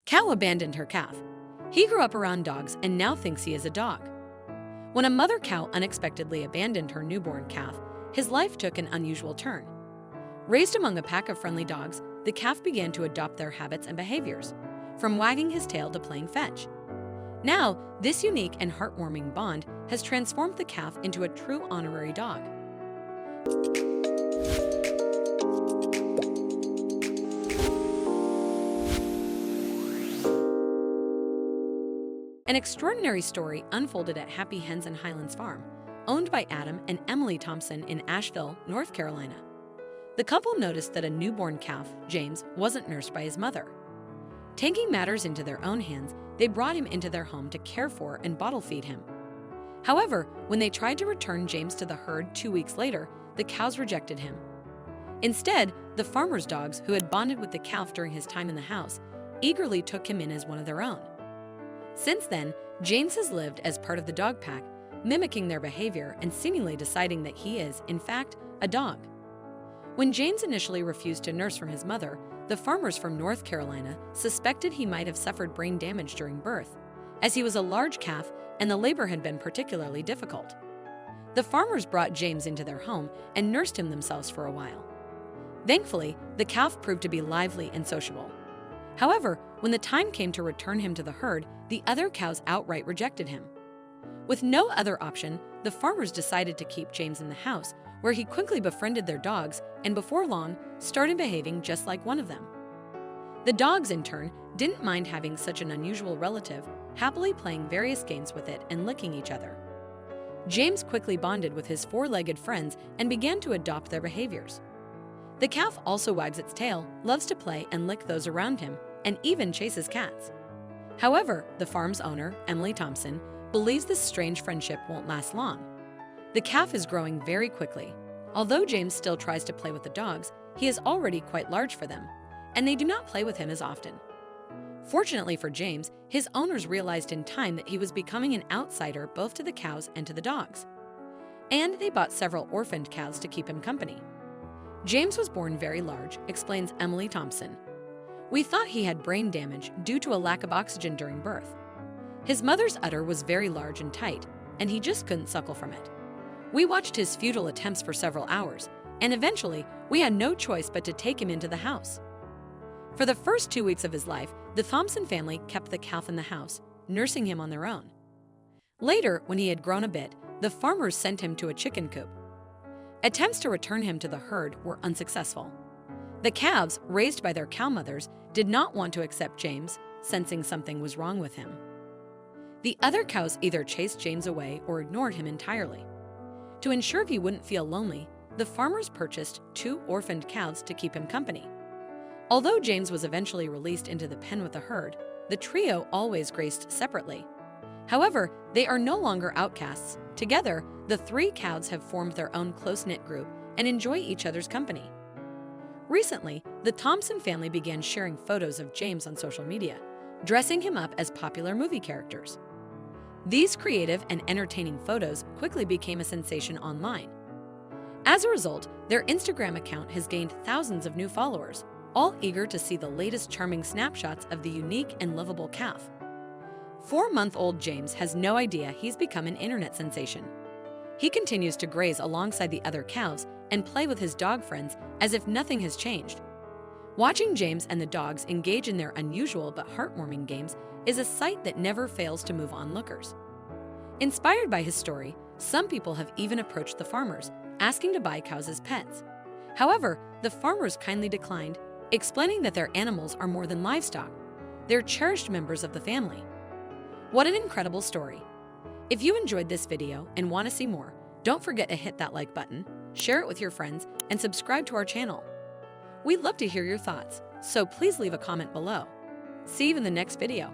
Cow abandoned her calf. He grew up around dogs and now thinks he is a dog. When a mother cow unexpectedly abandoned her newborn calf, his life took an unusual turn. Raised among a pack of friendly dogs, the calf began to adopt their habits and behaviors, from wagging his tail to playing fetch. Now, this unique and heartwarming bond has transformed the calf into a true honorary dog. An extraordinary story unfolded at Happy Hens and Highlands Farm, owned by Adam and Emily Thompson in Asheville, North Carolina. The couple noticed that a newborn calf, James, wasn't nursed by his mother. Taking matters into their own hands, they brought him into their home to care for and bottle feed him. However, when they tried to return James to the herd 2 weeks later, the cows rejected him. Instead, the farmer's dogs, who had bonded with the calf during his time in the house, eagerly took him in as one of their own. Since then, James has lived as part of the dog pack, mimicking their behavior and seemingly deciding that he is, in fact, a dog. When James initially refused to nurse from his mother, the farmers from North Carolina suspected he might have suffered brain damage during birth, as he was a large calf and the labor had been particularly difficult. The farmers brought James into their home and nursed him themselves for a while. Thankfully, the calf proved to be lively and sociable. However, when the time came to return him to the herd, the other cows outright rejected him. With no other option, the farmers decided to keep James in the house, where he quickly befriended their dogs and before long started behaving just like one of them. The dogs, in turn, didn't mind having such an unusual relative, happily playing various games with it and licking each other. James quickly bonded with his four-legged friends and began to adopt their behaviors. The calf also wags its tail, loves to play and lick those around him, and even chases cats. However, the farm's owner, Emily Thompson, believes this strange friendship won't last long. The calf is growing very quickly. Although James still tries to play with the dogs, he is already quite large for them, and they do not play with him as often. Fortunately for James, his owners realized in time that he was becoming an outsider both to the cows and to the dogs. And they bought several orphaned cows to keep him company. James was born very large, explains Emily Thompson. We thought he had brain damage due to a lack of oxygen during birth. His mother's udder was very large and tight, and he just couldn't suckle from it. We watched his futile attempts for several hours, and eventually we had no choice but to take him into the house. For the first 2 weeks of his life, the Thompson family kept the calf in the house, nursing him on their own. Later, when he had grown a bit, the farmers sent him to a chicken coop. Attempts to return him to the herd were unsuccessful. The calves, raised by their cow mothers, did not want to accept James, sensing something was wrong with him. The other cows either chased James away or ignored him entirely. To ensure he wouldn't feel lonely, the farmers purchased 2 orphaned cows to keep him company. Although James was eventually released into the pen with the herd, the trio always grazed separately. However, they are no longer outcasts. Together, the 3 cows have formed their own close-knit group and enjoy each other's company. Recently, the Thompson family began sharing photos of James on social media, dressing him up as popular movie characters. These creative and entertaining photos quickly became a sensation online. As a result, their Instagram account has gained thousands of new followers, all eager to see the latest charming snapshots of the unique and lovable calf. 4-month-old James has no idea he's become an internet sensation. He continues to graze alongside the other cows and play with his dog friends as if nothing has changed. Watching James and the dogs engage in their unusual but heartwarming games is a sight that never fails to move onlookers. Inspired by his story, some people have even approached the farmers, asking to buy cows as pets. However, the farmers kindly declined, explaining that their animals are more than livestock. They're cherished members of the family. What an incredible story! If you enjoyed this video and want to see more, don't forget to hit that like button, share it with your friends, and subscribe to our channel. We'd love to hear your thoughts, so please leave a comment below. See you in the next video.